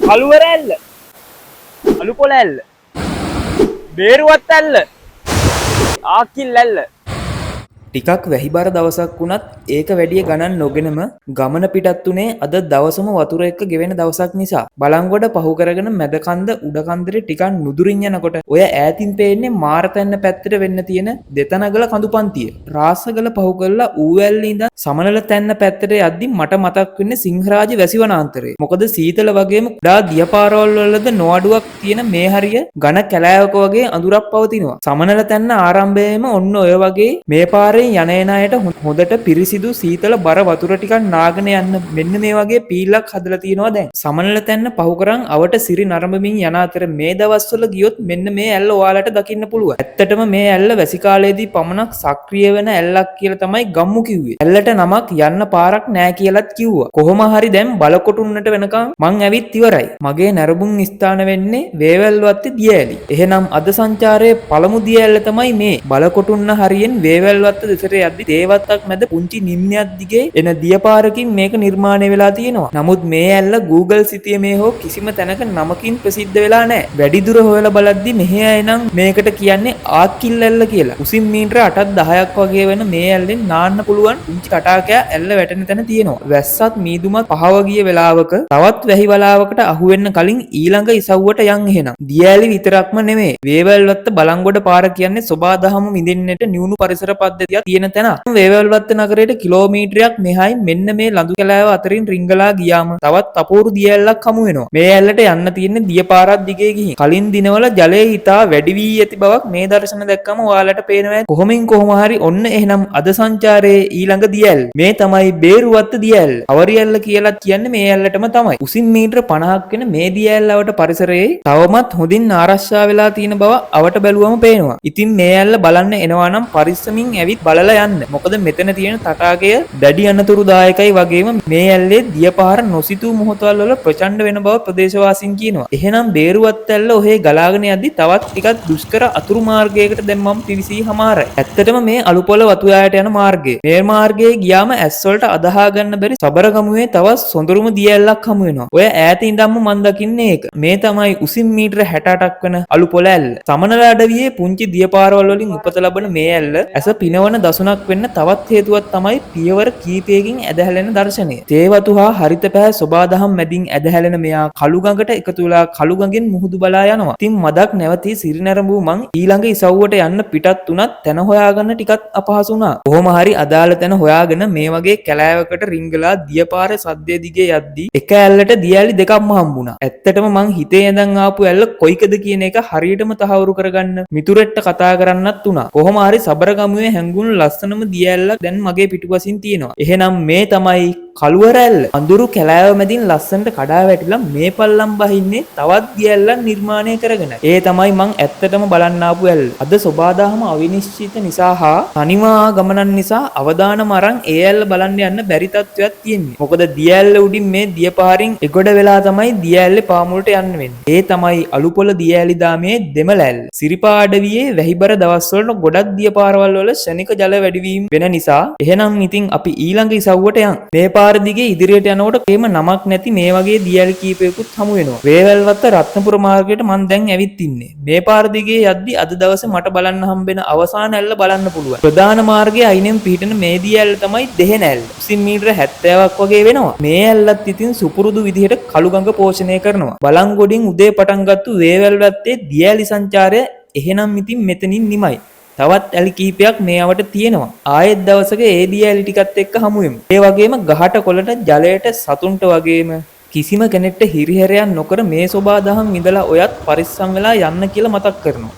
කළුවර ඇල්ල, අලු පොළ ඇල්ල, බේරුවත් ඇල්ල, ආකිල් ඇල්ල. ටිකක් වැහිබර දවසක් වුණත් ඒක වැඩිය ගණන් නොගෙනම ගමන පිටත් උනේ අද දවසම වතුර එක්ක ගෙවෙන දවසක් නිසා. බලංගොඩ පහු කරගෙන මැද කන්ද උඩ කන්දේ ටිකක් නුදුරින් යනකොට ඔය ඈතින් පේන්නේ මාරතැන්න පැත්තට වෙන්න තියෙන දෙතනගල කඳු පන්තිය. රාසගල පහු කරලා ඌවැල්ලේ ඉඳන් සමනල තැන්න පැත්තට යද්දි මට මතක් වෙන්නේ සිංහරාජ වැසිවනාන්තරේ. මොකද සීතල වගේම කුඩා දියපාරවල් වලද නොඅඩුවක් තියෙන මේ හරිය ඝන කැලෑවක වගේ අඳුරක් පවතිනවා. සමනල තැන්න ආරම්භයේම ඔන්න ඔය වගේ මේ පාරේ යන එන අයට හොඳට පිරිසිදු සීතල බර වතුර ටිකක් නාගෙන යන්න මෙන්න මේ වගේ පීලක් හදලා තියෙනවා දැන්. සමනල තැන්න පහු කරන් අවට සිරි නරඹමින් යන අතර මේ දවස්වල ගියොත් මෙන්න මේ ඇල්ල ඔයාලට දකින්න පුළුවන්. ඇත්තටම මේ ඇල්ල වැසි කාලයේදී පමණක් සක්‍රිය වෙන ඇල්ලක් කියලා තමයි ගම්මු කිව්වේ. ඇල්ලට නමක් යන්න පාරක් නෑ කියලාත් කිව්වා. කොහොම හරි දැන් බලකොටුන්නට වෙනකන් මං ඇවිත් ඉවරයි. මගේ නැරඹුම් ස්ථාන වෙන්නේ වේවැල්වත්තේ දියඇලි. එහෙනම් අද සංචාරයේ පළමු දියඇල්ල තමයි මේ. බලකොටුන්න හරියෙන් වේවැල්වත්ත දෙසට යද්දි දේවත්තක් මැද පුංචි නිම්නයක් දිගේ එන දියපාරකින් මේක නිර්මාණය වෙලා තියෙනවා. නමුත් මේ ඇල්ල Google සිතියමේ හෝ කිසිම තැනක නමකින් ප්‍රසිද්ධ වෙලා නැහැ. වැඩිදුර හොයලා බලද්දි මෙහි අය නම් මේකට කියන්නේ ආකිල් ඇල්ල කියලා. උසින් මීටර 8ක් 10ක් වගේ වෙන මේ ඇල්ලෙන් නාන්න පුළුවන් පුංචි කටාකයක් ඇල්ල වැටෙන තැන තියෙනවා. වැස්සත් මීදුමත් පහව ගිය වෙලාවක තවත් වැහි වලාවකට අහු වෙන්න කලින් ඊළඟ ඉසව්වට යන් එහෙනම්. දියඇලි විතරක්ම නෙමෙයි. වේවැල්වත්ත බලංගොඩ පාර කියන්නේ සෝබාදහම විඳින්නට නියුණු පරිසර පද්ධතියක් තියෙන තැන. වේවැල්වත්ත නගරයට කිලෝමීටරයක් මෙහායි මෙන්න මේ ලඳු කැලෑව අතරින් රිංගලා ගියාම තවත් අපූරු දියඇල්ලක් හමු වෙනවා. මේ ඇල්ලට යන්න තියෙන්නේ දියපාරක් දිගේ ගිහින්. කලින් දිනවල ජලයේ හිතා වැඩි වී ඇති බවක් මේ දර්ශන දැක්කම ඔයාලට පේනවා. කොහොම හරි ඔන්න එහෙනම් අද සංචාරයේ ඊළඟ දියඇල්ල. මේ තමයි බේරුවත්ත දියඇල්ල. අවරියැල්ල කියලා කියන්නේ මේ ඇල්ලටම තමයි. උසින් මීටර 50ක් වෙන මේ දියඇල්ලවට පරිසරයේ තවමත් හොඳින් ආරක්ෂා වෙලා තියෙන බව අවට බැලුවම පේනවා. ඉතින් මේ ඇල්ල බලන්න එනවා නම් පරිස්සමින් ඇවිත් බලලා යන්න. මොකද මෙතන තියෙන තටාකය දැඩි අනතුරුදායකයි වගේම මේ ඇල්ලේ දියපාර නොසිතූ මොහොතවල වල ප්‍රචණ්ඩ වෙන බව ප්‍රදේශවාසීන් කියනවා. එහෙනම් බේරුවත් ඇල්ල ඔහේ ගලාගෙන යද්දි තවත් ටිකක් දුෂ්කර අතුරු මාර්ගයකට දැන් මම පිවිසී හමාරයි. ඇත්තටම මේ අලුපොළ වතුයායට යන මාර්ගය. මේ මාර්ගයේ ගියාම ඇස් වලට අදහා ගන්න බැරි සබරගමුවේ තවත් සොඳුරුම දියඇල්ලක් හමු වෙනවා. ඔය ඈත ඉඳන්ම මන් දකින්නේ ඒක. මේ තමයි උසින් මීටර 68ක් වෙන අලුපොළ ඇල්ල. සමනල අඩවියේ පුංචි දියපාරවල් වලින් උපත ලබන මේ ඇල්ල ඇස පිනවන දසුණක් වෙන්න තවත් හේතුවක් තමයි පියවර කීපයකින් ඇදහැලෙන දර්ශනය. තේවතු හා හරිත පැහැ සෝබාදහම් මැදින් ඇදහැලෙන මෙයා කළු ගඟට එකතු වෙලා කළු ගඟෙන් මුහුදු බලා යනවා. ඉතින් මදක් නැවතී සිරිනැරඹූ මං ඊළඟ ඉසව්වට යන්න පිටත් උනත් තැන හොයාගන්න ටිකක් අපහසු වුණා. කොහොම හරි අදාළ තැන හොයාගෙන මේ වගේ කැලෑවකට රිංගලා දියපාරේ සද්දේ දිගේ යද්දි එක ඇල්ලට දියඇලි දෙකක්ම හම්බුණා. ඇත්තටම මං හිතේ ඉඳන් ආපු ඇල්ල කොයිකද කියන එක හරියටම තහවුරු කරගන්න මිතුරෙක්ට කතා කරන්නත් උනා. කොහොම හරි සබරගමුවේ හැංගුණු ලස්සනම දියඇල්ලක් දැන් මගේ පිටුපසින් තියෙනවා. එහෙනම් මේ තමයි කළුවර ඇල්ල. අඳුරු කැලෑව මැදින් ලස්සනට කඩා වැටිලා මේ පල්ලම් බහින්නේ තවත් දියඇල්ලක් නිර්මාණය කරගෙන. ඒ තමයි මං ඇත්තටම බලන්න ආපු ඇල්ල. අද සෝබාදහම අවිනිශ්චිත නිසා හා තනිවා ගමනන් නිසා අවදානම අරන් ඒ ඇල්ල බලන්න යන්න බැරි තත්ත්වයක් තියෙන්නේ. මොකද දියඇල්ල උඩින් මේ දියපාරින් එගොඩ වෙලා තමයි දියඇල්ලේ පාමුලට යන්න වෙන්නේ. ඒ තමයි අලුපොළ දියඇලි දාමේ දෙමළ ඇල්ල. සිරිපා අඩවියේ වැහිබර දවස්වල ගොඩක් දියපාරවල් වල ශනික ජල වැඩිවීම වෙන නිසා එහෙනම් ඉතින් අපි ඊළඟ ඉසව්වට යන්. මේ පාර දිගේ ඉදිරියට යනකොට එහෙම නමක් නැති මේ වගේ දියඇලි කීපයකුත් හමු වෙනවා. වේවැල්වත්ත රත්නපුර මාර්ගයට මං දැන් ඇවිත් ඉන්නේ. මේ පාර දිගේ යද්දි අද දවසේ මට බලන්න හම්බෙන අවසාන ඇල්ල බලන්න පුළුවන්. ප්‍රධාන මාර්ගයේ අයිනෙන් පිහිටන මේ දියඇල්ල තමයි දෙහෙන ඇල්ල. උසින් මීටර 70ක් වගේ වෙනවා. මේ ඇල්ලත් ඉතින් සුපුරුදු විදිහට කළු ගඟ පෝෂණය කරනවා. බලංගොඩින් උදේ පටන් ගත්තු වේවැල්වත්තේ දියඇලි සංචාරය එහෙනම් ඉතින් මෙතනින් නිමයි. තවත් ඇලි කීපයක් මේ අවට තියෙනවා. ආයෙත් දවසක ඒ දියඇලි ටිකත් එක්ක හමු වෙමු. ඒ වගේම ගහට කොළට ජලයට සතුන්ට වගේම කිසිම කෙනෙක්ට හිරිහැරයක් නොකර මේ සෝබාදහම් ඉඳලා ඔයත් පරිස්සම් වෙලා යන්න කියලා මතක් කරනවා.